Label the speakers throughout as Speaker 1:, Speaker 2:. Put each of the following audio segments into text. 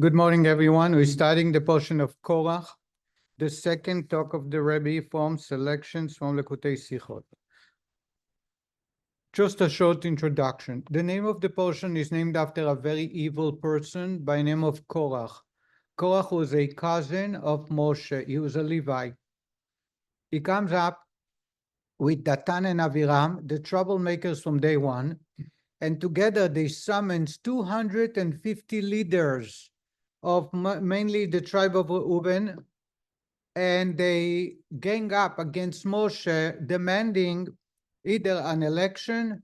Speaker 1: Good morning, everyone. We're starting the portion of Korach, the second talk of the Rebbe from selections from Lekutei Sichot. Just a short introduction. The name of the portion is named after a very evil person by the name of Korach. Korach was a cousin of Moshe. He was a Levite. He comes up with Datan and Aviram, the troublemakers from day one, and together they summons 250 leaders of mainly the tribe of Reuben, and they gang up against Moshe, demanding either an election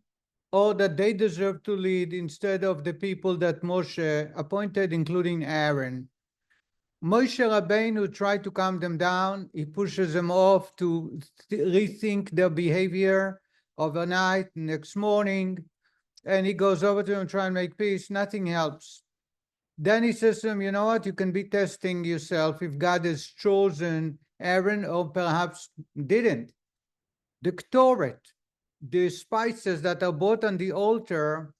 Speaker 1: or that they deserve to lead instead of the people that Moshe appointed, including Aaron. Moshe Rabbeinu tried to calm them down. He pushes them off to rethink their behavior overnight, next morning, and he goes over to them and try and make peace. Nothing helps. Then he says to him, you know what, you can be testing yourself if God has chosen Aaron or perhaps didn't. The Ktoret, the spices that are bought on the altar,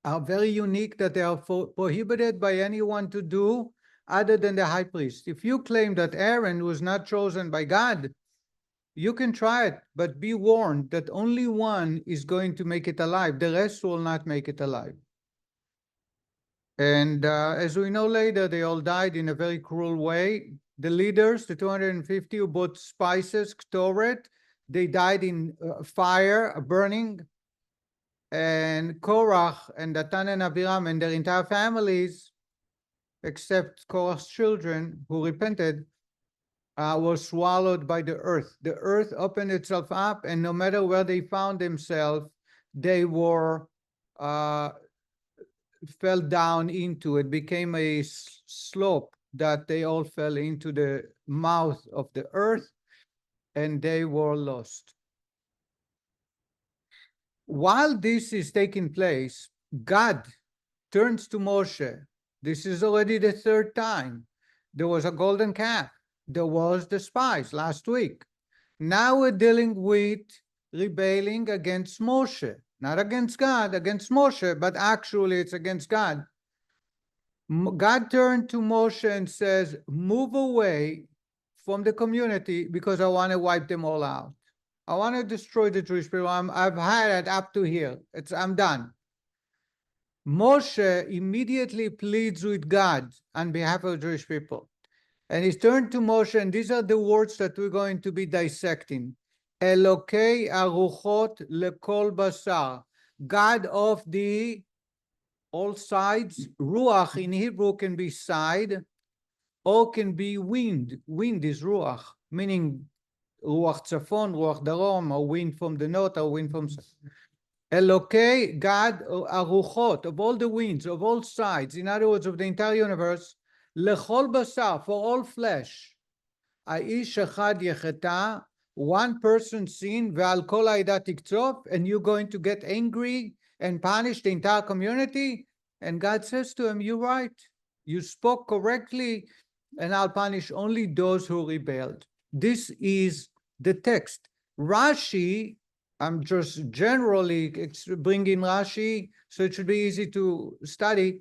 Speaker 1: are very unique, that they are prohibited by anyone to do other than the high priest. If you claim that Aaron was not chosen by God, you can try it, but be warned that only one is going to make it alive. The rest will not make it alive. And as we know later, they all died in a very cruel way. The leaders, the 250 who bought spices, Ktoret, they died in fire, burning. And Korach and Datan and Aviram and their entire families, except Korach's children who repented, were swallowed by the earth. The earth opened itself up, and no matter where they found themselves, they were fell down into it, became a slope that they all fell into the mouth of the earth, and they were lost. While this is taking place, God turns to Moshe. This is already the third time. There was a golden calf. There was the spies last week. Now we're dealing with rebelling against Moshe. Not against God, against Moshe, but actually it's against God. God turned to Moshe and says, move away from the community because I want to wipe them all out. I want to destroy the Jewish people. I've had it up to here. I'm done. Moshe immediately pleads with God on behalf of the Jewish people. And he's turned to Moshe, and these are the words that we're going to be dissecting. Elokei aruchot lekol basar, God of the all sides. Ruach in Hebrew can be side or can be wind. Wind is ruach, meaning ruach tzafon, ruach darom, or wind from the north or wind from south. Elokei, God aruchot, of all the winds, of all sides, in other words, of the entire universe, lechol basar, for all flesh. Aish echad yecheta, one person sin, ve'al kol ha'eda tiktzof, and you're going to get angry and punish the entire community? And God says to him, you're right. You spoke correctly, and I'll punish only those who rebelled. This is the text. Rashi, I'm just generally bringing Rashi, so it should be easy to study.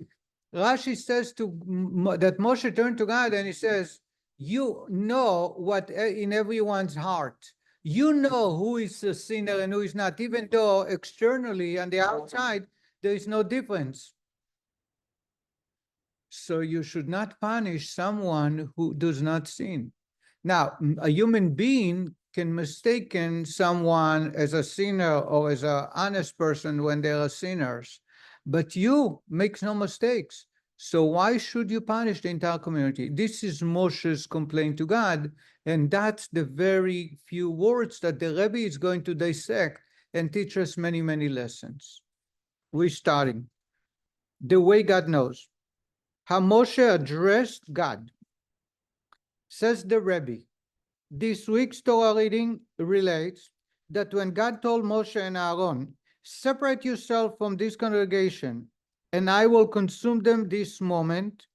Speaker 1: Rashi says that Moshe turned to God and he says, you know what in everyone's heart. You know who is a sinner and who is not, even though externally on the outside, there is no difference. So you should not punish someone who does not sin. Now, a human being can mistake someone as a sinner or as an honest person when they are sinners, but you make no mistakes. So why should you punish the entire community? This is Moshe's complaint to God, and that's the very few words that the Rebbe is going to dissect and teach us many, many lessons. We're starting. The way God knows. How Moshe addressed God. Says the Rebbe, this week's Torah reading relates that when God told Moshe and Aaron, separate yourself from this congregation, and I will consume them this moment,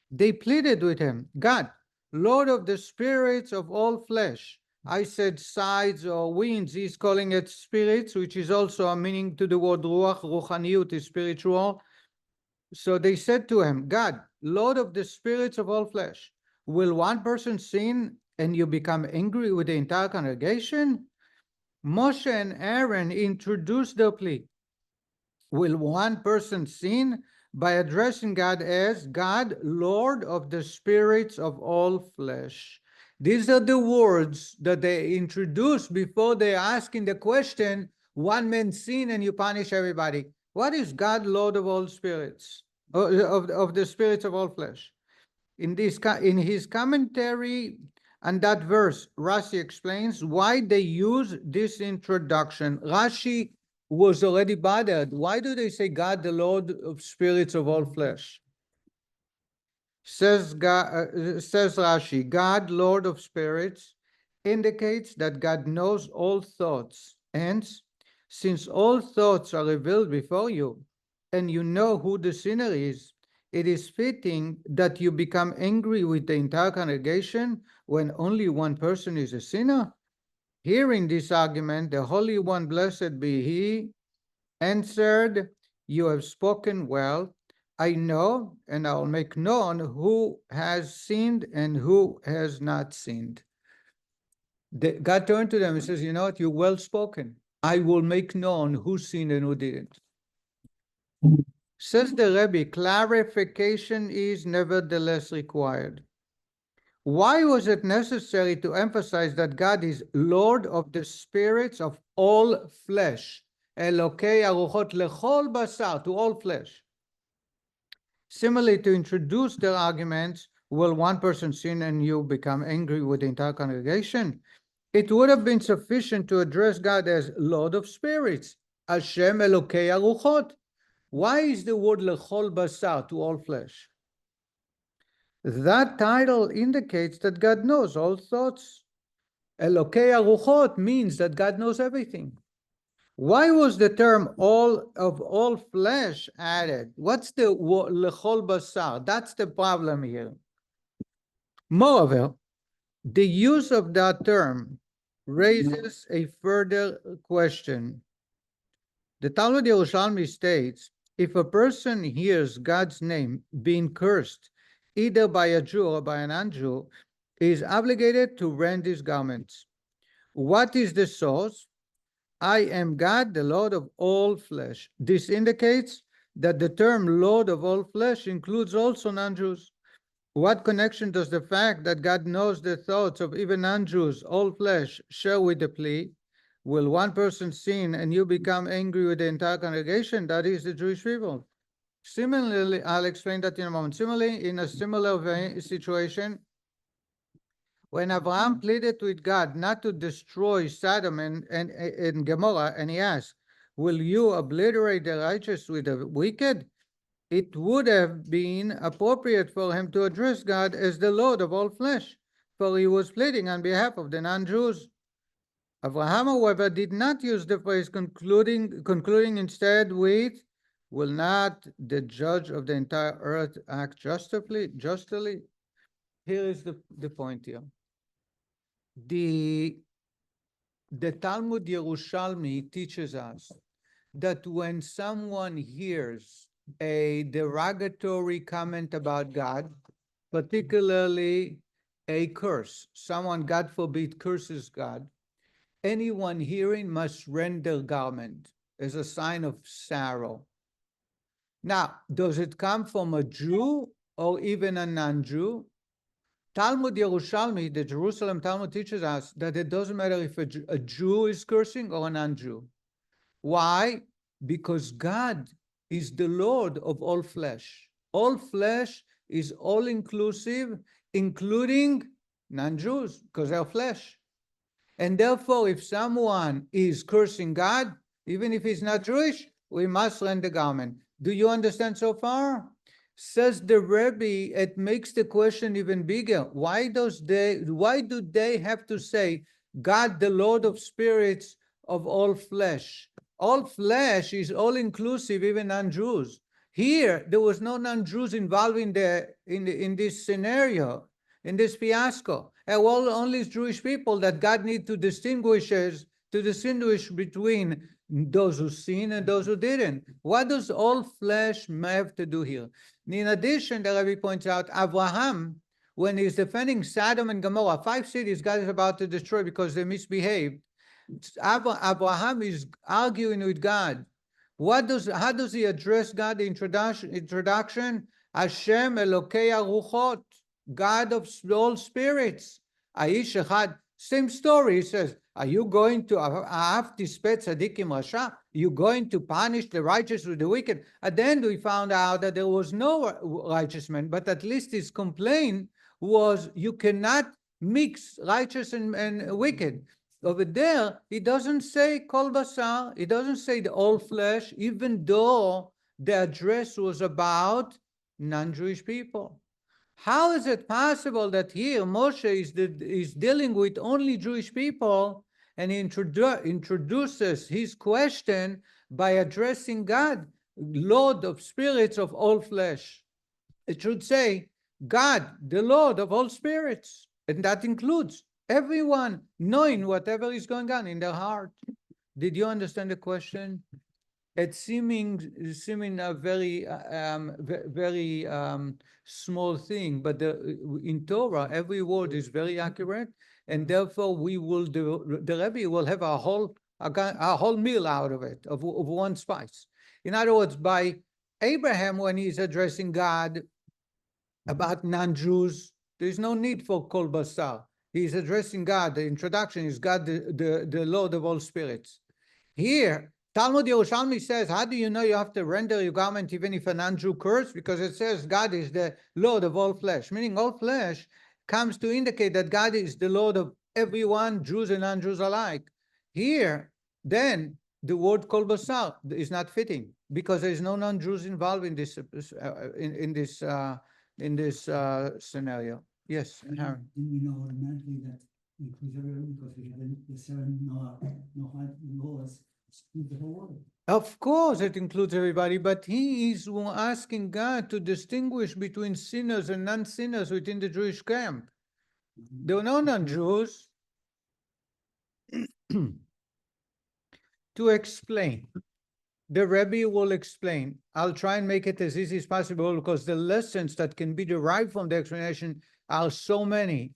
Speaker 1: they pleaded with him, God, Lord of the spirits of all flesh. I said sides or winds, he's calling it spirits, which is also a meaning to the word ruach. Ruchaniyut is spiritual. So they said to him, God, Lord of the spirits of all flesh, will one person sin and you become angry with the entire congregation? Moshe and Aaron introduced the plea. Will one person sin by addressing God as God, Lord of the spirits of all flesh? These are the words that they introduced before they asking the question, one man sin and you punish everybody. What is God, Lord of all spirits, of the spirits of all flesh? In his commentary on that verse, Rashi explains why they use this introduction. Rashi was already bothered. Why do they say God, the Lord of spirits of all flesh? Says Rashi, God, Lord of spirits, indicates that God knows all thoughts. Hence, since all thoughts are revealed before you, and you know who the sinner is, it is fitting that you become angry with the entire congregation when only one person is a sinner. Hearing this argument, the Holy One, blessed be He, answered, you have spoken well. I know, and I'll make known who has sinned and who has not sinned. God turned to them and says, you know what, you're well spoken. I will make known who sinned and who didn't. Says the Rebbe, clarification is nevertheless required. Why was it necessary to emphasize that God is Lord of the spirits of all flesh? Elokei aruchot lechol basar, to all flesh. Similarly, to introduce their arguments, will one person sin and you become angry with the entire congregation? It would have been sufficient to address God as Lord of spirits, Hashem Elokei aruchot. Why is the word lechol basar, to all flesh? That title indicates that God knows all thoughts. Elokei aruchot means that God knows everything. Why was the term all flesh added? What's the lechol basar? That's the problem here. Moreover, the use of that term raises a further question. The Talmud Yerushalmi states, if a person hears God's name being cursed, either by a Jew or by a non-Jew, he is obligated to rend his garments. What is the source? I am God, the Lord of all flesh. This indicates that the term Lord of all flesh includes also non-Jews. What connection does the fact that God knows the thoughts of even non-Jews, all flesh, share with the plea? Will one person sin and you become angry with the entire congregation? That is the Jewish people. Similarly, I'll explain that in a moment. Similarly, in a similar situation, when Abraham pleaded with God not to destroy Sodom and Gomorrah, and he asked, will you obliterate the righteous with the wicked? It would have been appropriate for him to address God as the Lord of all flesh, for he was pleading on behalf of the non-Jews. Abraham, however, did not use the phrase, concluding instead with, will not the judge of the entire earth act justly? Here is the point here. The Talmud Yerushalmi teaches us that when someone hears a derogatory comment about God, particularly a curse, someone, God forbid, curses God, anyone hearing must rend their garment as a sign of sorrow. Now, does it come from a Jew or even a non-Jew? Talmud Yerushalmi, the Jerusalem Talmud, teaches us that it doesn't matter if a Jew is cursing or a non-Jew. Why? Because God is the Lord of all flesh. All flesh is all-inclusive, including non-Jews, because they're flesh. And therefore, if someone is cursing God, even if he's not Jewish, we must rend the garment. Do you understand so far? Says the Rebbe, it makes the question even bigger. Why do they have to say, God, the Lord of spirits of all flesh? All flesh is all-inclusive, even non-Jews. Here, there was no non-Jews involved in this scenario, in this fiasco. And only Jewish people that God needs to distinguish between those who sinned and those who didn't. What does all flesh have to do here? In addition, the Rabbi points out, Abraham, when he's defending Sodom and Gomorrah, 5 cities God is about to destroy because they misbehaved, Abraham is arguing with God. How does he address God? The introduction, Hashem Elokei Aruchot, God of all spirits. Aish Echad, same story. He says, are you going to have tispet tzadikim rasha? You going to punish the righteous with the wicked? At the end, we found out that there was no righteous man, but at least his complaint was you cannot mix righteous and wicked. Over there, he doesn't say kol basar, he doesn't say the all flesh, even though the address was about non-Jewish people. How is it possible that here Moshe is dealing with only Jewish people and he introduces his question by addressing God, Lord of spirits of all flesh? It should say, God, the Lord of all spirits, and that includes everyone knowing whatever is going on in their heart. Did you understand the question? It's seeming a very small thing, but in Torah every word is very accurate, and therefore the Rebbe will have a whole meal out of it, of one spice. In other words, by Abraham, when he's addressing God about non-Jews, there's no need for kol basar. He's addressing God. The introduction is God, the Lord of all spirits. Here, Talmud Yerushalmi says, how do you know you have to render your garment even if a non-Jew curse? Because it says God is the Lord of all flesh, meaning all flesh comes to indicate that God is the Lord of everyone, Jews and non-Jews alike. Here, then, the word kol basar is not fitting because there is no non-Jews involved in this scenario. Yes, Aaron.
Speaker 2: Didn't we know automatically that includes everyone because we had the 7 laws exclude the whole world?
Speaker 1: Of course, it includes everybody, but he is asking God to distinguish between sinners and non-sinners within the Jewish camp. There were no non-Jews. To explain, the Rebbe will explain. I'll try and make it as easy as possible because the lessons that can be derived from the explanation are so many.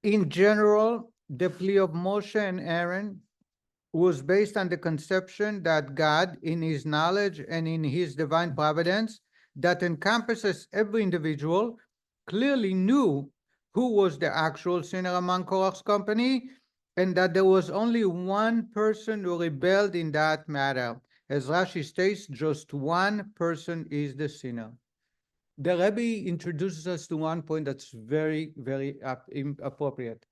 Speaker 1: In general, the plea of Moshe and Aaron was based on the conception that God, in his knowledge and in his divine providence that encompasses every individual, clearly knew who was the actual sinner among Korach's company, and that there was only one person who rebelled in that matter. As Rashi states, just one person is the sinner. The Rebbe introduces us to one point that's very, very appropriate.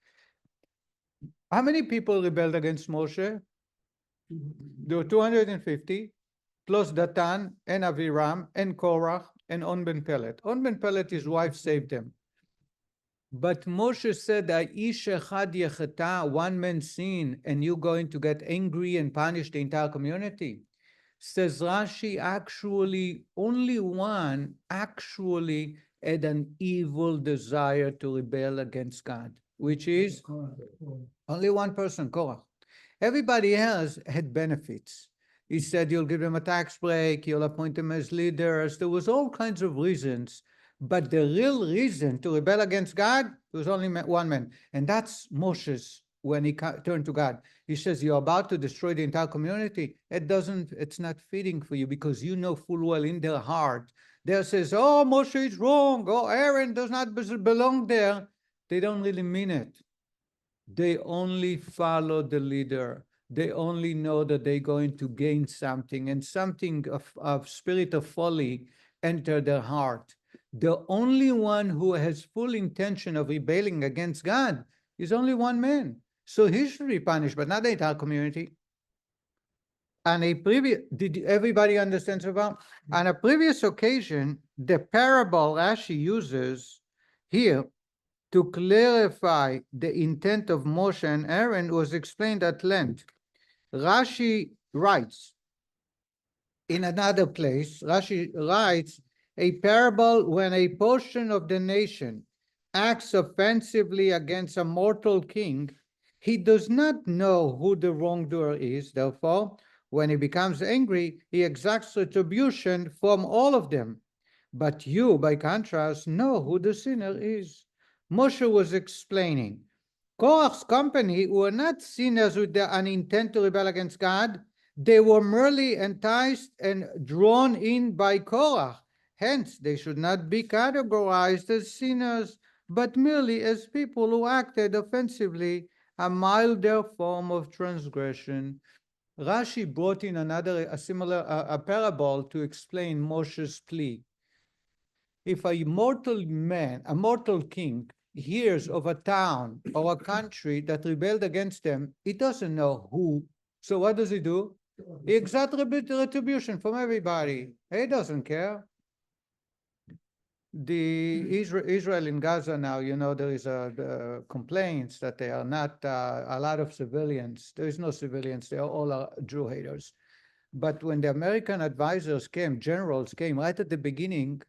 Speaker 1: How many people rebelled against Moshe? There were 250, plus Datan and Aviram and Korach and On ben Pelet. On ben Pelet, his wife saved him. But Moshe said that Ish echad yechata, one man sin, and you're going to get angry and punish the entire community. Says Rashi, actually, only one actually had an evil desire to rebel against God, which is only one person, Korach. Everybody else had benefits. He said, you'll give them a tax break, you'll appoint them as leaders. There was all kinds of reasons. But the real reason to rebel against God was only one man. And that's Moshe's when he turned to God. He says, you're about to destroy the entire community. It's not fitting for you because you know full well in their heart. They says, oh, Moshe is wrong. Oh, Aaron does not belong there. They don't really mean it. They only follow the leader. They only know that they're going to gain something, and something of spirit of folly enter their heart. The only one who has full intention of rebelling against God is only one man. So he should be punished, but not the entire community. On a previous, did everybody understand so far? On a previous occasion, the parable Rashi uses here to clarify the intent of Moshe and Aaron was explained at length. Rashi writes, in another place, Rashi writes, a parable when a portion of the nation acts offensively against a mortal king He does not know who the wrongdoer is. Therefore, when he becomes angry, he exacts retribution from all of them. But you, by contrast, know who the sinner is. Moshe was explaining. Korach's company were not sinners with an intent to rebel against God. They were merely enticed and drawn in by Korach. Hence, they should not be categorized as sinners, but merely as people who acted offensively, a milder form of transgression. Rashi brought in a similar parable to explain Moshe's plea. If a mortal king, hears of a town or a country that rebelled against them, he doesn't know who. So what does he do? He exacts retribution from everybody. He doesn't care. Israel in Gaza now, there is complaints that they are not a lot of civilians. There is no civilians. They are all Jew haters. But when the American advisors came, generals came right at the beginning,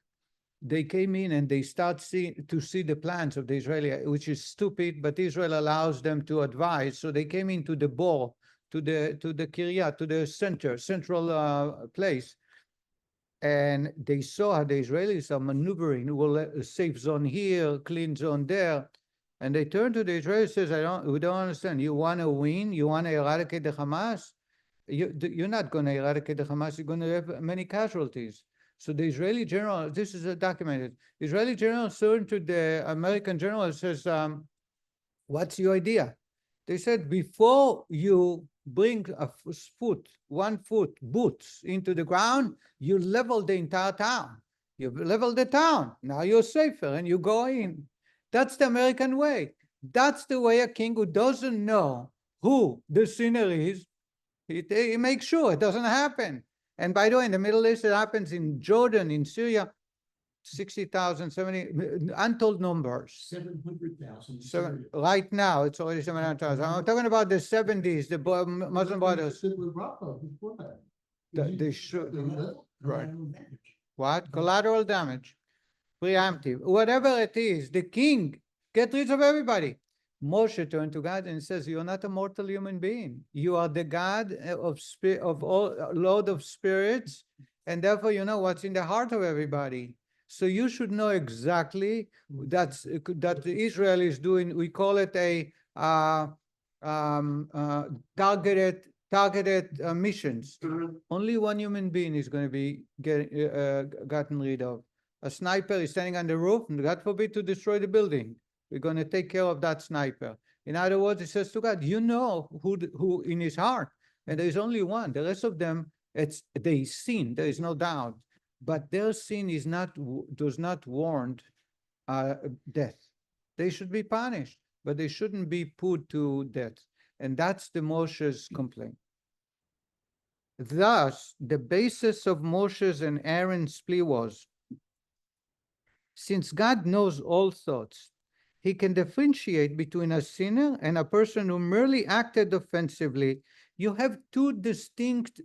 Speaker 1: they came in and they start to see the plans of the Israeli, which is stupid, but Israel allows them to advise. So they came into the bor, to the kiryat, to the central place. And they saw how the Israelis are maneuvering, a safe zone here, clean zone there. And they turned to the Israelis and says, we don't understand. You want to win? You want to eradicate the Hamas? You're not going to eradicate the Hamas. You're going to have many casualties. So the Israeli general, this is documented, Israeli general turned to the American general and says, what's your idea? They said, before you bring 1 foot boots into the ground, you level the entire town. You level the town. Now you're safer and you go in. That's the American way. That's the way a king who doesn't know who the sinner is, he makes sure it doesn't happen. And by the way, in the Middle East, it happens in Jordan, in Syria, 60,000, 70, untold numbers.
Speaker 2: 700,000.
Speaker 1: Right now, it's already 700,000. I'm talking about the 70s, the Muslim brothers. They should. Right. What? Collateral damage. Preemptive. Whatever it is, the king, get rid of everybody. Moshe turned to God and says, you're not a mortal human being. You are the God of all, Lord of spirits, and therefore you know what's in the heart of everybody. So you should know exactly that Israel is doing, we call it a targeted missions. Only one human being is going to be gotten rid of. A sniper is standing on the roof, and God forbid to destroy the building. We're going to take care of that sniper. In other words, he says to God, you know who in his heart, and there is only one. The rest of them, they sin. There is no doubt, but their sin does not warrant death. They should be punished, but they shouldn't be put to death. And that's the Moshe's complaint. Thus, the basis of Moshe's and Aaron's plea was, since God knows all thoughts, he can differentiate between a sinner and a person who merely acted offensively. You have two distinct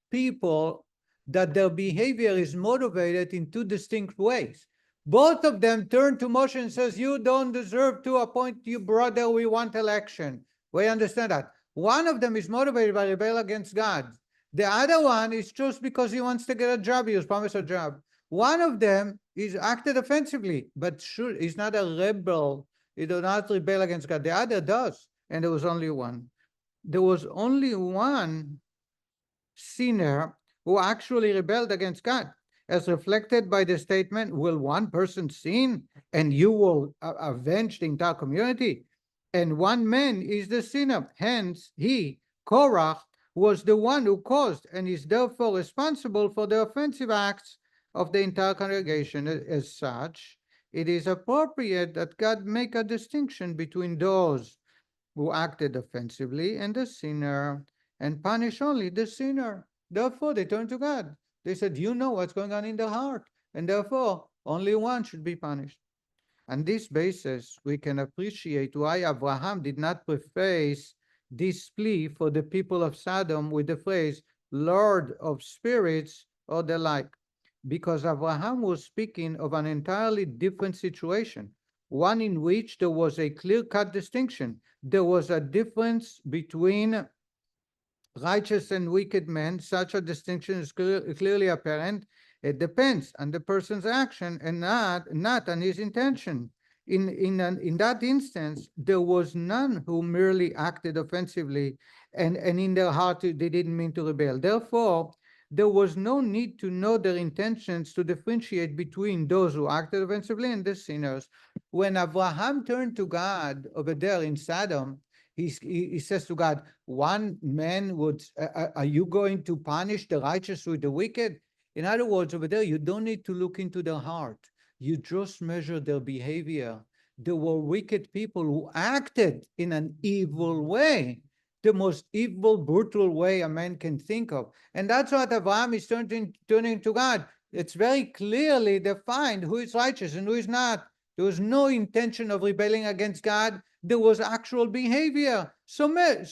Speaker 1: people that their behavior is motivated in two distinct ways. Both of them turn to Moshe and says, you don't deserve to appoint you brother, we want election. We understand that. One of them is motivated by rebellion against God. The other one is just because he wants to get a job, he was promised a job. One of them is acted offensively, but sure, he's not a rebel. He does not rebel against God. The other does, and there was only one. There was only one sinner who actually rebelled against God, as reflected by the statement, will one person sin and you will avenge the entire community? And one man is the sinner. Hence, he, Korach, was the one who caused and is therefore responsible for the offensive acts of the entire congregation. As such, it is appropriate that God make a distinction between those who acted offensively and the sinner, and punish only the sinner. Therefore, they turned to God. They said, you know what's going on in the heart, and therefore, only one should be punished. On this basis, we can appreciate why Abraham did not preface this plea for the people of Sodom with the phrase, Lord of spirits, or the like, because Abraham was speaking of an entirely different situation. one in which there was a clear-cut distinction. There was a difference between righteous and wicked men. Such a distinction is clearly apparent. It depends on the person's action and not on his intention. In that instance, there was none who merely acted offensively and in their heart they didn't mean to rebel. Therefore, there was no need to know their intentions to differentiate between those who acted offensively and the sinners. When Abraham turned to God over there in Sodom, he says to God, one man would, are you going to punish the righteous with the wicked? In other words, over there, you don't need to look into their heart. You just measure their behavior. There were wicked people who acted in an evil way, the most evil, brutal way a man can think of. And that's what Abraham is turning to God. It's very clearly defined who is righteous and who is not. There was no intention of rebelling against God. There was actual behavior. So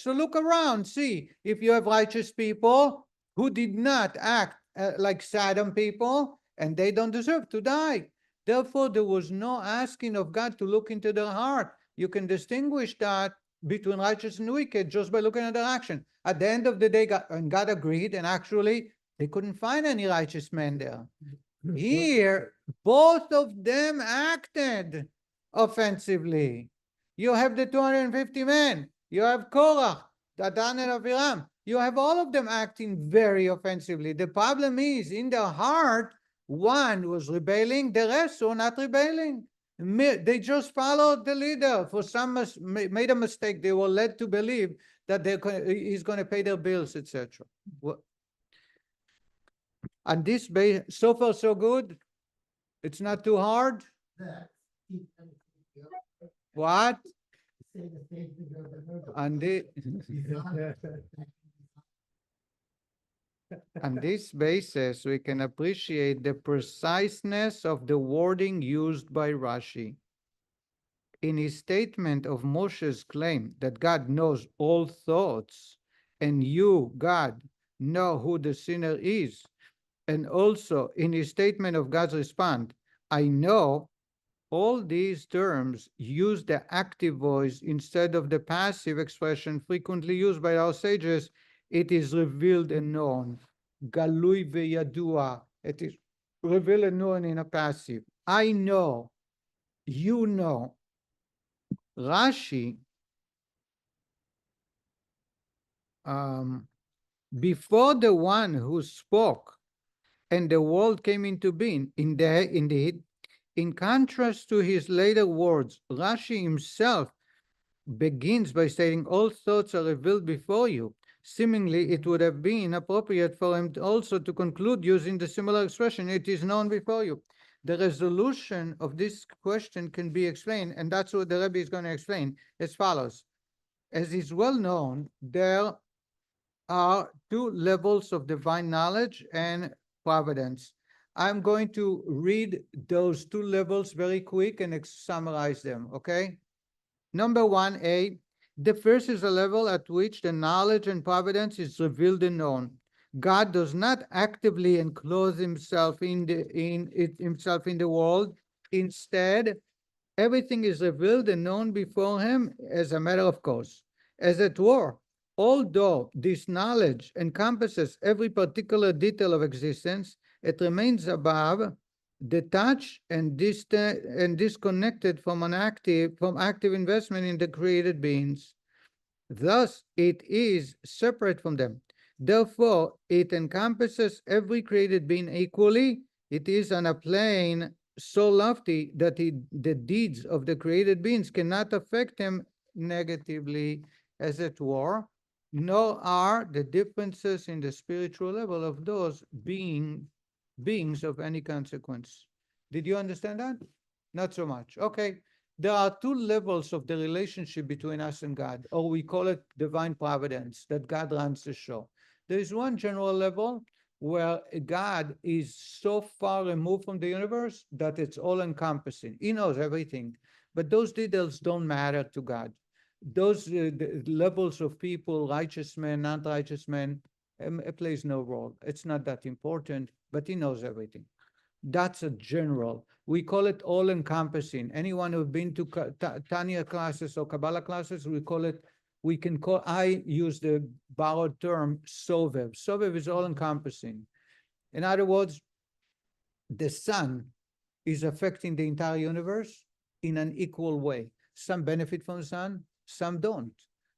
Speaker 1: look around, see if you have righteous people who did not act like Sodom people, and they don't deserve to die. Therefore, there was no asking of God to look into their heart. You can distinguish that between righteous and wicked just by looking at their action. At the end of the day, God agreed, and actually, they couldn't find any righteous men there. Here, both of them acted offensively. You have the 250 men. You have Korach, Datan, and Aviram. You have all of them acting very offensively. The problem is, in their heart, one was rebelling, the rest were not rebelling. They just followed the leader. For some made a mistake. They were led to believe that he's going to pay their bills, etc. And this, so far so good. It's not too hard. What? And on this basis, we can appreciate the preciseness of the wording used by Rashi. In his statement of Moshe's claim that God knows all thoughts, and you, God, know who the sinner is, and also in his statement of God's response, I know, all these terms use the active voice instead of the passive expression frequently used by our sages. It is revealed and known. Galui veyadua. It is revealed and known in a passive. I know. You know. Rashi, before the one who spoke and the world came into being, indeed, in contrast to his later words, Rashi himself begins by stating, all thoughts are revealed before you. Seemingly, it would have been appropriate for him also to conclude using the similar expression, it is known before you. The resolution of this question can be explained, and that's what the Rebbe is going to explain, as follows. As is well known, there are two levels of divine knowledge and providence. I'm going to read those two levels very quick and summarize them, okay? Number 1A, the first is a level at which the knowledge and providence is revealed and known. God does not actively enclose himself in the world. Instead, everything is revealed and known before him as a matter of course. As it were, although this knowledge encompasses every particular detail of existence, it remains above, detached and distant and disconnected from active investment in the created beings. Thus, it is separate from them. Therefore, it encompasses every created being equally. It is on a plane so lofty that the deeds of the created beings cannot affect them negatively, as it were, nor are the differences in the spiritual level of those beings of any consequence. Did you understand that? Not so much. Okay. There are two levels of the relationship between us and God, or we call it divine providence, that God runs the show. There is one general level where God is so far removed from the universe that it's all encompassing. He knows everything, but those details don't matter to God. Those the levels of people, righteous men, non-righteous men, it plays no role. It's not that important, but he knows everything. That's a general. We call it all-encompassing. Anyone who've been to Tanya classes or Kabbalah classes, I use the borrowed term sovev. Sovev is all-encompassing. In other words, the sun is affecting the entire universe in an equal way. Some benefit from the sun, some don't.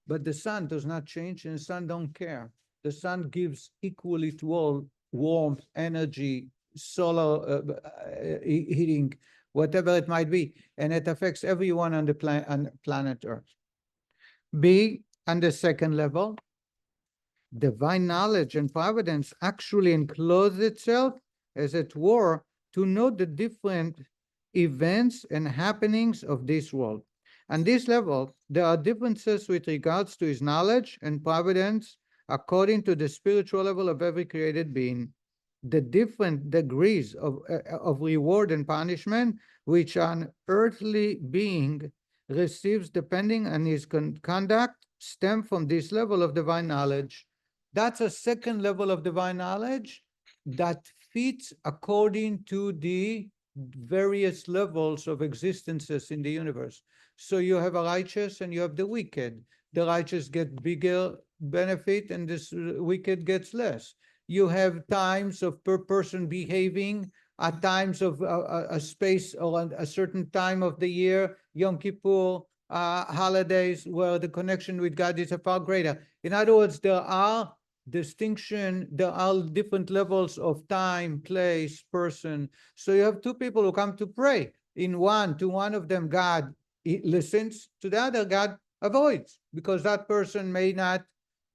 Speaker 1: But the sun does not change and the sun don't care. The sun gives equally to all warmth, energy, solar heating, whatever it might be, and it affects everyone on the planet Earth. B, on the second level, divine knowledge and providence actually enclose itself, as it were, to know the different events and happenings of this world. On this level, there are differences with regards to his knowledge and providence according to the spiritual level of every created being. The different degrees of reward and punishment which an earthly being receives depending on his conduct stem from this level of divine knowledge. That's a second level of divine knowledge that fits according to the various levels of existences in the universe. So you have a righteous and you have the wicked. The righteous get bigger benefit and this wicked gets less. You have times of per person behaving at times of a space or a certain time of the year, Yom Kippur, holidays, where the connection with God is far greater. In other words, there are there are different levels of time, place, person. So you have two people who come to pray. To one of them, God listens, to the other, God avoids, because that person may not,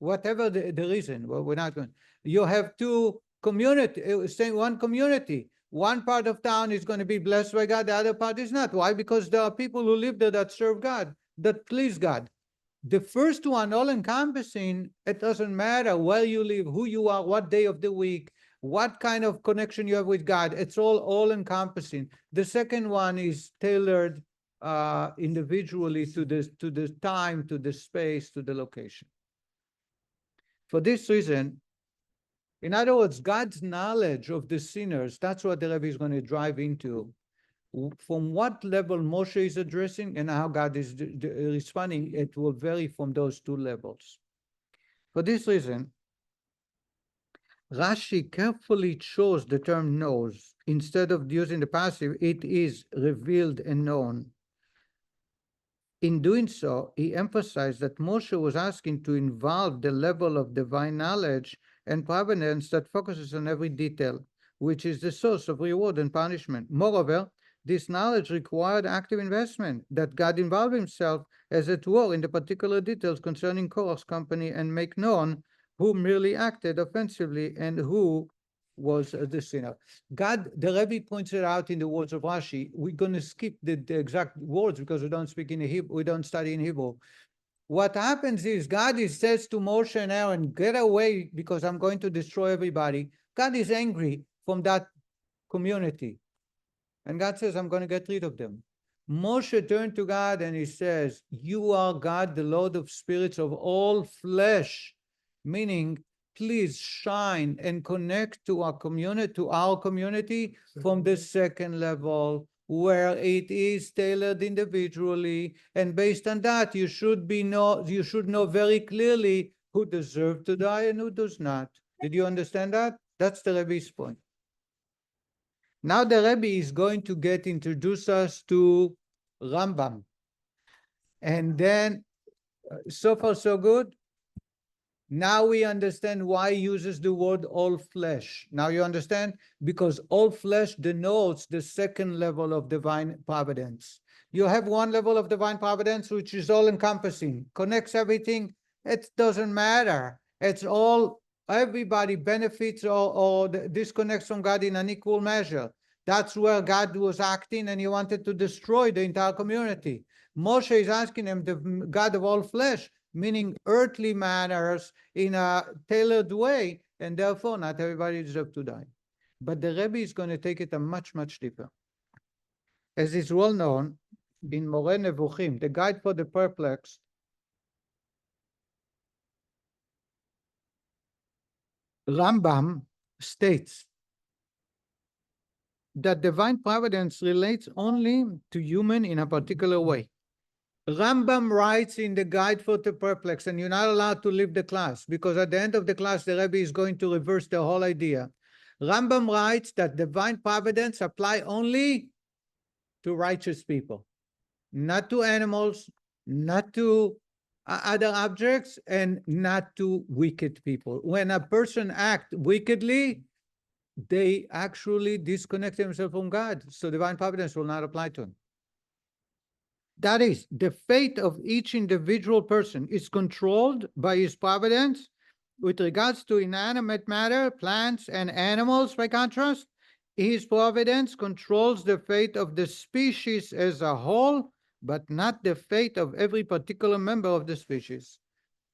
Speaker 1: whatever the reason. Well, we're not going. You have two community, say one community. One part of town is going to be blessed by God, the other part is not. Why? Because there are people who live there that serve God, that please God. The first one, all-encompassing, it doesn't matter where you live, who you are, what day of the week, what kind of connection you have with God. It's all-encompassing. The second one is tailored individually to the time, to the space, to the location. For this reason, in other words, God's knowledge of the sinners, that's what the Rebbe is going to drive into. From what level Moshe is addressing and how God is responding, it will vary from those two levels. For this reason, Rashi carefully chose the term knows. Instead of using the passive, it is revealed and known. In doing so, he emphasized that Moshe was asking to involve the level of divine knowledge and providence that focuses on every detail, which is the source of reward and punishment. Moreover, this knowledge required active investment, that God involved himself, as it were, in the particular details concerning Korach's company and make known who merely acted offensively and who was the sinner. God, the Rebbe points it out in the words of Rashi. We're going to skip the exact words because we don't speak in Hebrew, we don't study in Hebrew. What happens is God says to Moshe and Aaron, get away because I'm going to destroy everybody. God is angry from that community. And God says, I'm going to get rid of them. Moshe turned to God and he says, you are God, the Lord of spirits of all flesh, meaning please shine and connect to our community from the second level, where it is tailored individually, and based on that, you should know very clearly who deserves to die and who does not. Did you understand that? That's the Rebbe's point. Now the Rebbe is going to introduce us to Rambam, and then so far so good. Now we understand why he uses the word all flesh. Now you understand? Because all flesh denotes the second level of divine providence. You have one level of divine providence, which is all encompassing, connects everything. It doesn't matter. It's all, everybody benefits or disconnects from God in an equal measure. That's where God was acting and he wanted to destroy the entire community. Moshe is asking him, the God of all flesh, meaning earthly manners in a tailored way, and therefore not everybody deserves to die. But the Rebbe is going to take it a much, much deeper. As is well known, in Moreh Nevuchim, the guide for the perplexed, Rambam states that divine providence relates only to human in a particular way. Rambam writes in the Guide for the Perplexed, and you're not allowed to leave the class because at the end of the class, the Rebbe is going to reverse the whole idea. Rambam writes that divine providence apply only to righteous people, not to animals, not to other objects, and not to wicked people. When a person acts wickedly, they actually disconnect themselves from God, so divine providence will not apply to them. That is, the fate of each individual person is controlled by his providence. With regards to inanimate matter, plants and animals, by contrast, his providence controls the fate of the species as a whole, but not the fate of every particular member of the species.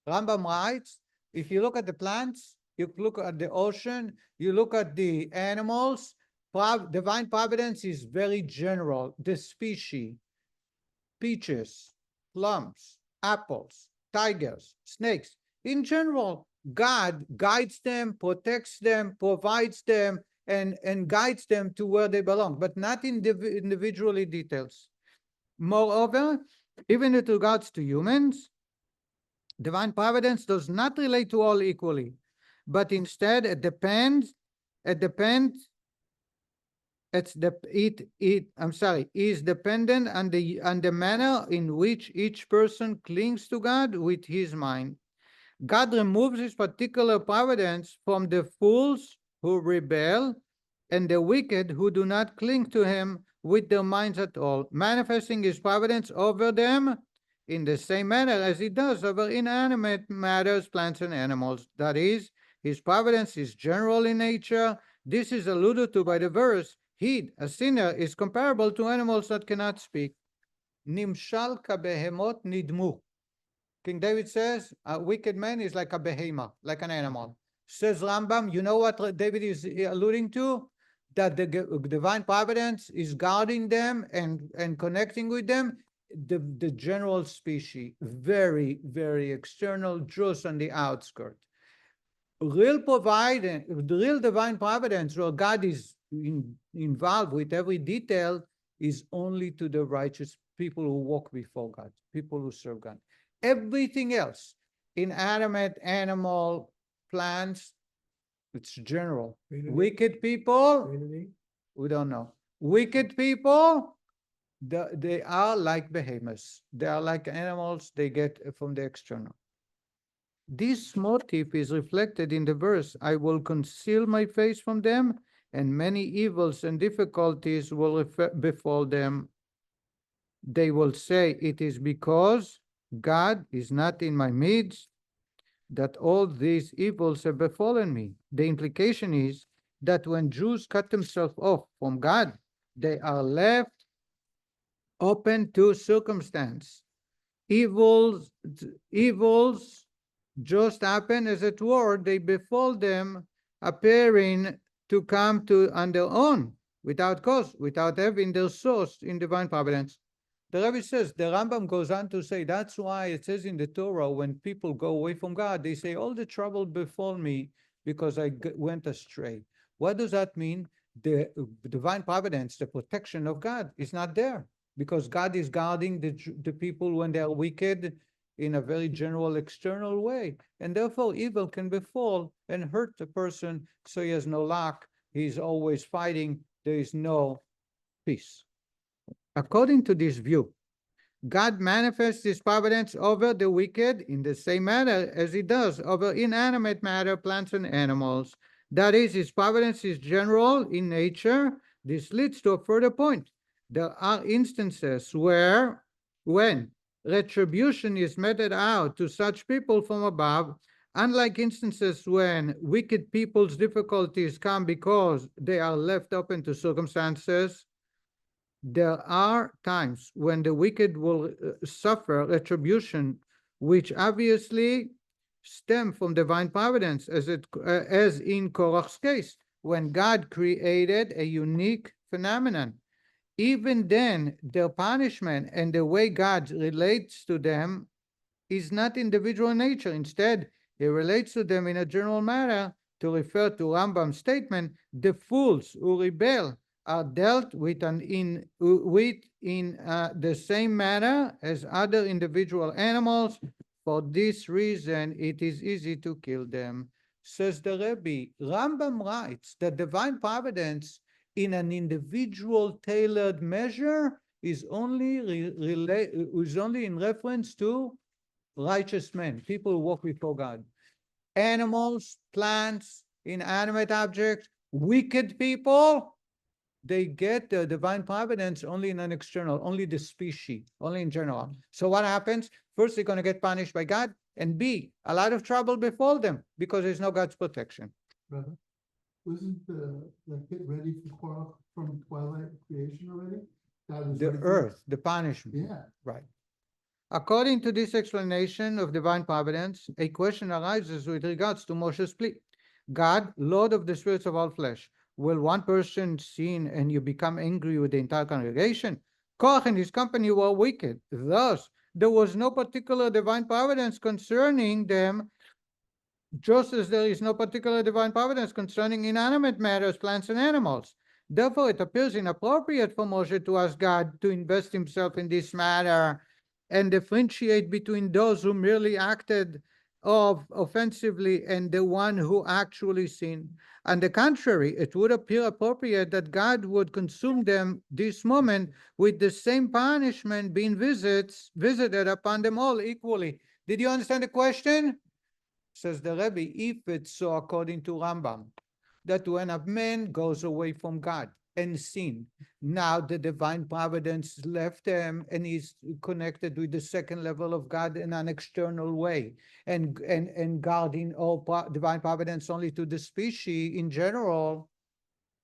Speaker 1: Rambam writes, if you look at the plants, you look at the ocean, you look at the animals, divine providence is very general. The species, peaches, plums, apples, tigers, snakes. In general, God guides them, protects them, provides them, and guides them to where they belong, but not individually details. Moreover, even with regards to humans, divine providence does not relate to all equally, but instead it depends is dependent on the manner in which each person clings to God with his mind. God removes his particular providence from the fools who rebel and the wicked who do not cling to him with their minds at all, manifesting his providence over them in the same manner as he does over inanimate matters, plants and animals. That is, his providence is general in nature. This is alluded to by the verse, he, a sinner, is comparable to animals that cannot speak. Nimshal kabehemot nidmu. King David says, a wicked man is like a behemoth, like an animal. Says Rambam, you know what David is alluding to? That the divine providence is guarding them and connecting with them, the general species, very, very external, just on the outskirts. Real divine providence, where God is involved with every detail, is only to the righteous people who walk before God, people who serve God. Everything else, inanimate, animal, plants, it's general. Wicked people, we don't know. Wicked people, they are like behemoths. They are like animals they get from the external. This motive is reflected in the verse, I will conceal my face from them, and many evils and difficulties will befall them. They will say, it is because God is not in my midst that all these evils have befallen me. The implication is that when Jews cut themselves off from God, they are left open to circumstance. Evils just happen, as it were, they befall them, appearing to come to on their own, without cause, without having their source in divine providence. The Rebbe says, the Rambam goes on to say, that's why it says in the Torah, when people go away from God, they say, all the trouble befall me because I went astray. What does that mean? The divine providence, the protection of God is not there, because God is guarding the people when they are wicked in a very general external way. And therefore, evil can befall and hurt the person, so he has no luck. He's always fighting. There is no peace. According to this view, God manifests his providence over the wicked in the same manner as he does over inanimate matter, plants and animals. That is, his providence is general in nature. This leads to a further point. There are instances where, when retribution is meted out to such people from above, unlike instances when wicked people's difficulties come because they are left open to circumstances, there are times when the wicked will suffer retribution, which obviously stem from divine providence, as in Korach's case, when God created a unique phenomenon. Even then, their punishment and the way God relates to them is not individual in nature. Instead, he relates to them in a general manner, to refer to Rambam's statement, the fools who rebel are dealt with in the same manner as other individual animals. For this reason, it is easy to kill them. Says the Rebbe, Rambam writes that divine providence in an individual tailored measure is only in reference to righteous men, people who walk before God. Animals, plants, inanimate objects, wicked people, they get the divine providence only in an external, only the species, only in general. So what happens? First, they're going to get punished by God, and B, a lot of trouble befall them because there's no God's protection.
Speaker 3: Brother, wasn't the pit ready for Korach from twilight creation already? God was
Speaker 1: The
Speaker 3: ready for-
Speaker 1: earth, the punishment.
Speaker 3: Yeah.
Speaker 1: Right. According to this explanation of divine providence, a question arises with regards to Moshe's plea. God, Lord of the spirits of all flesh, will one person sin and you become angry with the entire congregation? Korach and his company were wicked. Thus, there was no particular divine providence concerning them, just as there is no particular divine providence concerning inanimate matters, plants and animals. Therefore, it appears inappropriate for Moshe to ask God to invest himself in this matter and differentiate between those who merely acted offensively and the one who actually sinned. On the contrary, it would appear appropriate that God would consume them this moment with the same punishment being visited upon them all equally. Did you understand the question? Says the Rebbe, if it's so according to Rambam, that when a man goes away from God and sin, now the divine providence left him and he's connected with the second level of God in an external way, and guarding all divine providence only to the species in general.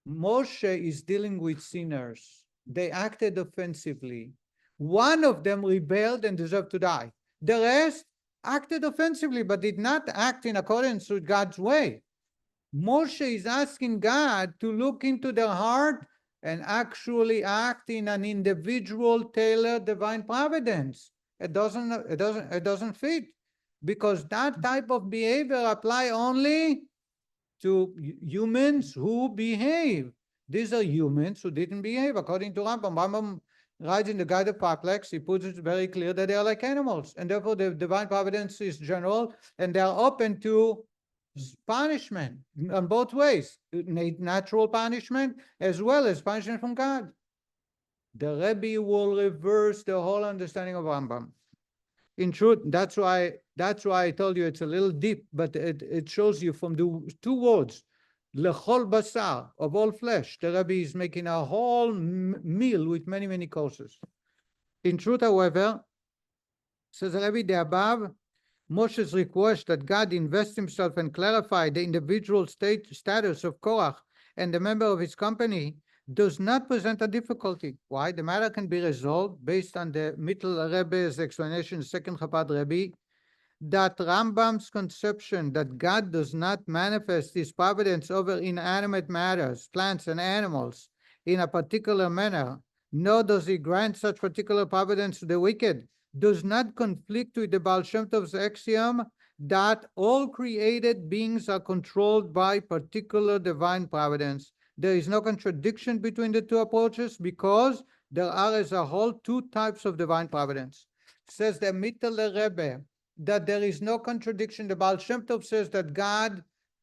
Speaker 1: Moshe is dealing with sinners. They acted offensively. One of them rebelled and deserved to die. The rest acted offensively but did not act in accordance with God's way. Moshe is asking God to look into their heart and actually act in an individual, tailored divine providence. It doesn't fit, because that type of behavior apply only to humans who behave. These are humans who didn't behave according to Rambam. Rambam writes in the Guide of Perplex, he puts it very clear that they are like animals, and therefore the divine providence is general, and they are open to punishment on both ways, natural punishment as well as punishment from God. The Rebbe will reverse the whole understanding of Rambam. In truth, that's why I told you it's a little deep, but it shows you from the two words, lechol basar, of all flesh. The Rebbe is making a whole meal with many, many courses. In truth, however, says the Rebbe, the above, Moshe's request that God invest himself and clarify the individual status of Korach and the member of his company does not present a difficulty. Why? The matter can be resolved based on the Mittel Rebbe's explanation, second Chabad Rebbe, that Rambam's conception that God does not manifest his providence over inanimate matters, plants and animals, in a particular manner, nor does he grant such particular providence to the wicked, does not conflict with the Baal Shem Tov's axiom that all created beings are controlled by particular divine providence. There is no contradiction between the two approaches because there are as a whole two types of divine providence. Says the Mittel Rebbe that there is no contradiction. The Baal Shem Tov says that God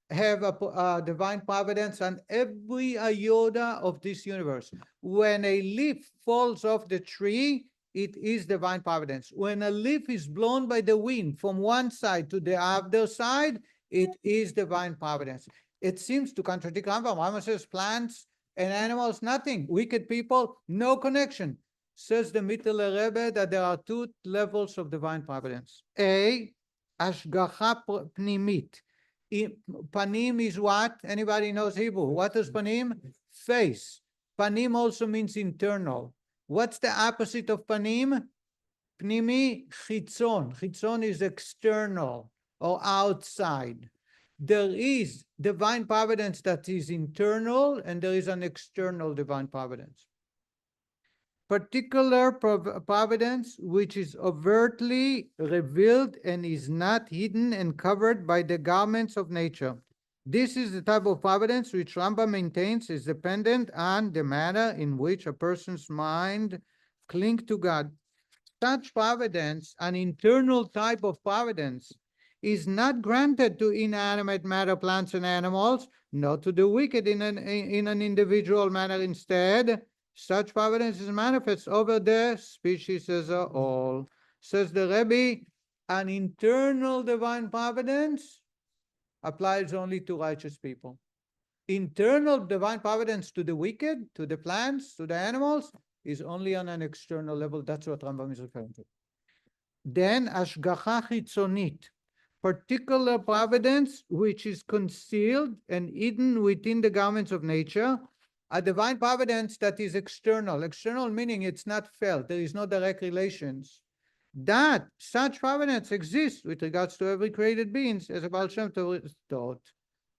Speaker 1: have a divine providence on every iota of this universe. When a leaf falls off the tree, it is divine providence. When a leaf is blown by the wind from one side to the other side, it is divine providence. It seems to contradict Rambam. Rambam says plants and animals, nothing. Wicked people, no connection. Says the Mittel Rebbe that there are two levels of divine providence. A, Ashgacha Pnimit. Panim is what? Anybody knows Hebrew? What is panim? Face. Panim also means internal. What's the opposite of panim? Pnimi, chitzon. Chitzon is external or outside. There is divine providence that is internal, and there is an external divine providence. Particular providence which is overtly revealed and is not hidden and covered by the garments of nature. This is the type of providence which Rambam maintains is dependent on the manner in which a person's mind clings to God. Such providence, an internal type of providence, is not granted to inanimate matter, plants, and animals, nor to the wicked in an individual manner. Instead, such providence is manifest over the species as a whole. Says the Rebbe, an internal divine providence applies only to righteous people. Internal divine providence to the wicked, to the plants, to the animals, is only on an external level. That's what Rambam is referring to. Then, Ashgacha Chitzonit, particular providence which is concealed and hidden within the garments of nature, a divine providence that is external. External meaning it's not felt, there is no direct relations. That such providence exists with regards to every created being, as a Baal Shem Tov taught.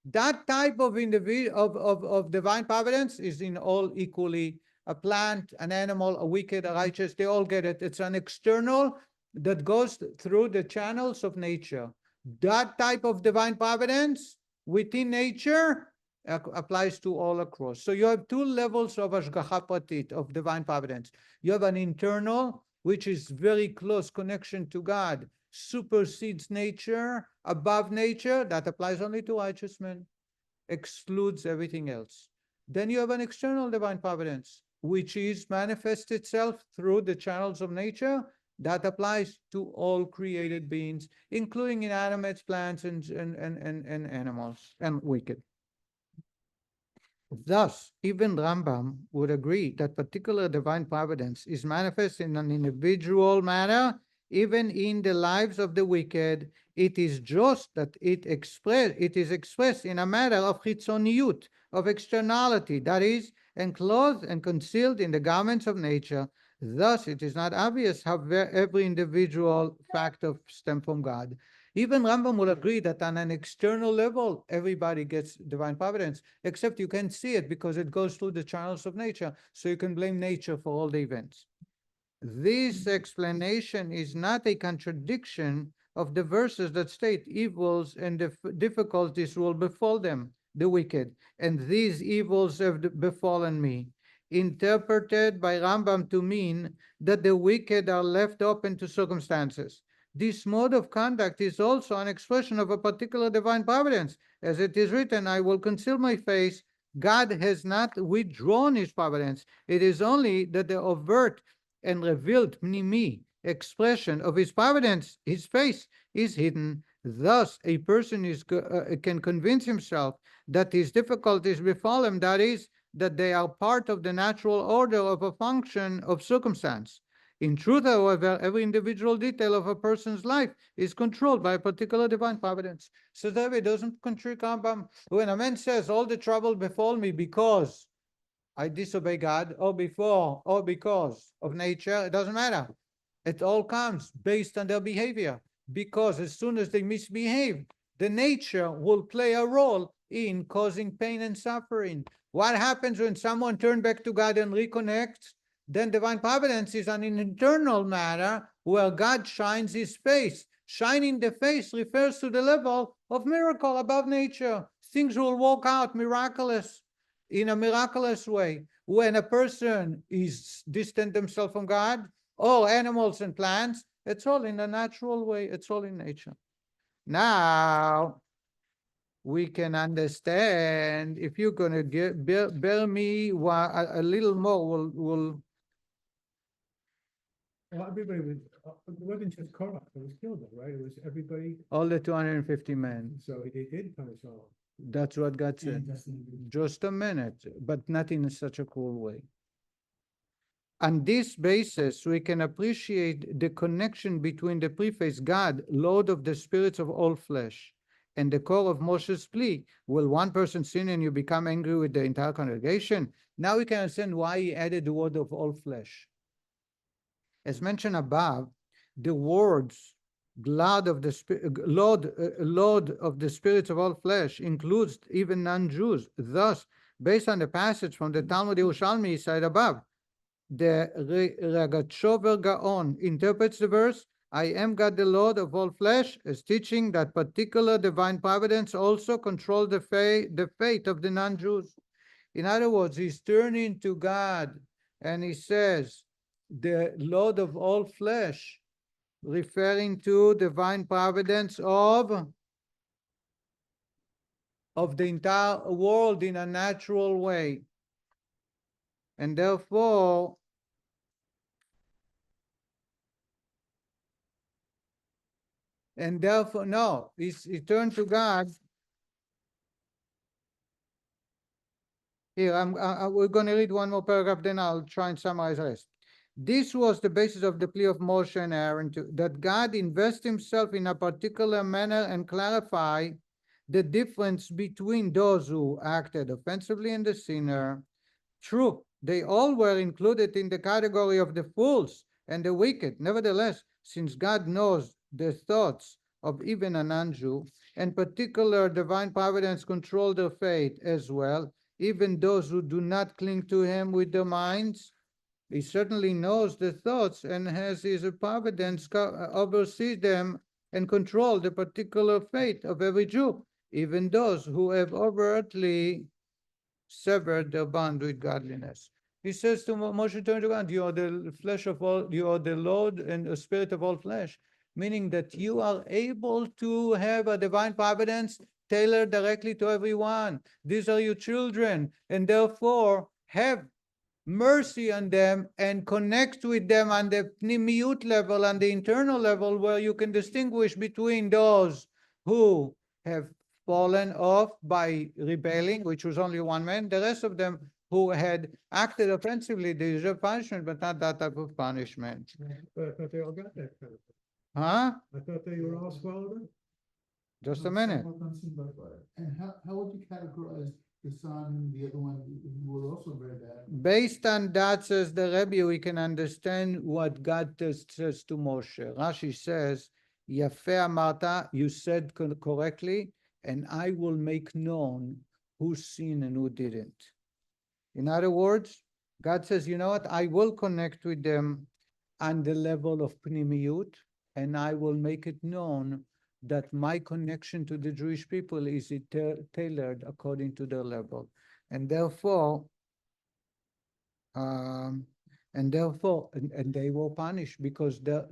Speaker 1: That type of of divine providence is in all equally. A plant, an animal, a wicked, a righteous, they all get it. It's an external that goes through the channels of nature. That type of divine providence within nature applies to all across. So you have two levels of Ashgacha Pratit, of divine providence. You have an internal, which is very close connection to God, supersedes nature, above nature, that applies only to righteous men, excludes everything else. Then you have an external divine providence, which is manifests itself through the channels of nature, that applies to all created beings, including inanimate plants and animals and wicked. Thus, even Rambam would agree that particular divine providence is manifest in an individual manner, even in the lives of the wicked. It is just that it is expressed in a matter of chitzoniyut, of externality, that is, enclosed and concealed in the garments of nature. Thus, it is not obvious how every individual fact of stem from God. Even Rambam will agree that on an external level, everybody gets divine providence, except you can't see it because it goes through the channels of nature, so you can blame nature for all the events. This explanation is not a contradiction of the verses that state evils and difficulties will befall them, the wicked, and these evils have befallen me, interpreted by Rambam to mean that the wicked are left open to circumstances. This mode of conduct is also an expression of a particular divine providence. As it is written, I will conceal my face. God has not withdrawn his providence. It is only that the overt and revealed pnimi expression of his providence, his face, is hidden. Thus, a person can convince himself that his difficulties befall him, that is, that they are part of the natural order of a function of circumstance. In truth, however, every individual detail of a person's life is controlled by a particular divine providence. So that it doesn't contradict Rambam. When a man says, all the trouble befall me because I disobey God, or because of nature, it doesn't matter. It all comes based on their behavior. Because as soon as they misbehave, the nature will play a role in causing pain and suffering. What happens when someone turns back to God and reconnects? Then divine providence is an internal matter where God shines his face. Shining the face refers to the level of miracle above nature. Things will work out in a miraculous way. When a person is distant himself from God, or animals and plants, it's all in a natural way. It's all in nature. Now, we can understand, if you're going to bear me a little more, we'll
Speaker 4: Well, everybody was, it wasn't just Korach that was killed, though, right? It was everybody.
Speaker 1: all the 250 men.
Speaker 4: So they did punish all.
Speaker 1: That's what God said. Just a minute, but not in such a cruel way. On this basis, we can appreciate the connection between the preface, God, Lord of the spirits of all flesh, and the core of Moshe's plea, will one person sin and you become angry with the entire congregation? Now we can understand why he added the word of all flesh. As mentioned above, the words Lord of the spirits of all flesh includes even non-Jews. Thus, based on the passage from the Talmud Yerushalmi cited above, the Ragachover Gaon interprets the verse I am God the Lord of all flesh, as teaching that particular divine providence also controls the fate of the non-Jews. In other words, he's turning to God and he says, the Lord of all flesh, referring to divine providence of the entire world in a natural way. And therefore, no, he turned to God. Here, we're going to read one more paragraph, then I'll try and summarize the rest. This was the basis of the plea of Moshe and Aaron, that God invest himself in a particular manner and clarify the difference between those who acted offensively and the sinner. True, they all were included in the category of the fools and the wicked. Nevertheless, since God knows the thoughts of even a non-Jew, and particular divine providence control their fate as well, even those who do not cling to him with their minds, he certainly knows the thoughts and has his providence oversee them and control the particular fate of every Jew, even those who have overtly severed their bond with godliness. He says to Moshe, turn to God, you are the flesh of all, you are the Lord and the spirit of all flesh, meaning that you are able to have a divine providence tailored directly to everyone. These are your children, and therefore have mercy on them and connect with them on the pnimiyut level, on the internal level, where you can distinguish between those who have fallen off by rebelling, which was only one man, the rest of them who had acted offensively, they deserve punishment, but not that type of punishment.
Speaker 4: But I thought they all got that kind of thing.
Speaker 1: Huh?
Speaker 4: I thought they were all swallowed up.
Speaker 1: Just a minute.
Speaker 3: And how would you categorize the son and the other one who were also very bad?
Speaker 1: Based on that, says the Rebbe, we can understand what God says to Moshe. Rashi says, Yafeh amarta, you said correctly, and I will make known who sinned and who didn't. In other words, God says, you know what, I will connect with them on the level of pnimiyut, and I will make it known that my connection to the Jewish people is tailored according to their level. And therefore, and they were punished because their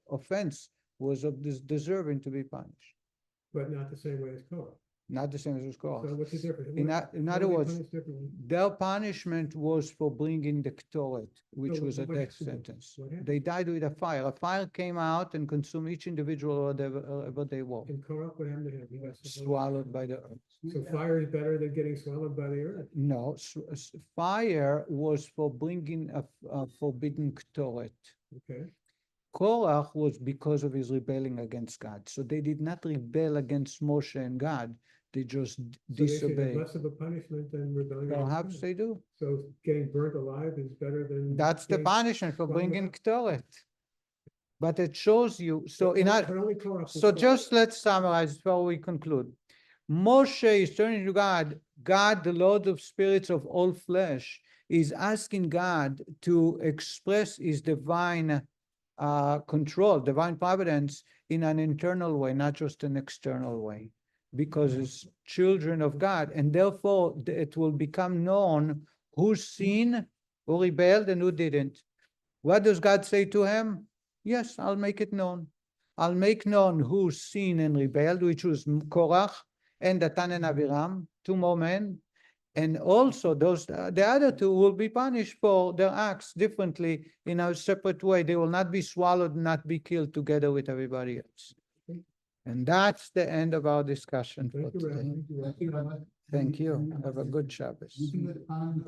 Speaker 1: offense was of this deserving to be punished.
Speaker 4: But not the same way as Korah.
Speaker 1: Not the same as was
Speaker 4: So
Speaker 1: called.
Speaker 4: what's the difference?
Speaker 1: In
Speaker 4: How
Speaker 1: other
Speaker 4: are they
Speaker 1: words,
Speaker 4: punished differently?
Speaker 1: their punishment was for bringing the Ktoret, which
Speaker 4: No,
Speaker 1: was a
Speaker 4: what
Speaker 1: death
Speaker 4: happened?
Speaker 1: sentence.
Speaker 4: What happened?
Speaker 1: They died with a fire. A fire came out and consumed each individual wherever they were,
Speaker 4: In Korah, what happened to him? He got
Speaker 1: swallowed by the earth.
Speaker 4: So fire is better than getting swallowed by the earth?
Speaker 1: No, fire was for bringing a forbidden Ktoret.
Speaker 4: Okay.
Speaker 1: Korach was because of his rebelling against God. So they did not rebel against Moshe and God. They just
Speaker 4: So they should have
Speaker 1: disobeyed.
Speaker 4: less of a punishment than rebelling against
Speaker 1: Perhaps
Speaker 4: God.
Speaker 1: they do.
Speaker 4: So getting burnt alive is better than.
Speaker 1: That's the
Speaker 4: getting
Speaker 1: punishment for
Speaker 4: swallowed
Speaker 1: bringing
Speaker 4: up.
Speaker 1: Ktoret. But it shows you, so
Speaker 4: But
Speaker 1: in
Speaker 4: only-
Speaker 1: other,
Speaker 4: but only Korah
Speaker 1: so
Speaker 4: was-
Speaker 1: just let's summarize before we conclude. Moshe is turning to God. God, the Lord of spirits of all flesh, is asking God to express his divine control, divine providence in an internal way, not just an external way, because it's children of God, and therefore it will become known who sinned, who rebelled, and who didn't. What does God say to him? Yes, I'll make it known. I'll make known who sinned and rebelled, which was Korach and Datan and Abiram, two more men. And also those the other two will be punished for their acts differently in a separate way. They will not be swallowed, not be killed together with everybody else. And that's the end of our discussion for
Speaker 4: Thank you,
Speaker 1: today.
Speaker 4: Rabbi.
Speaker 1: Thank you. Have a good Shabbos.
Speaker 3: Using the time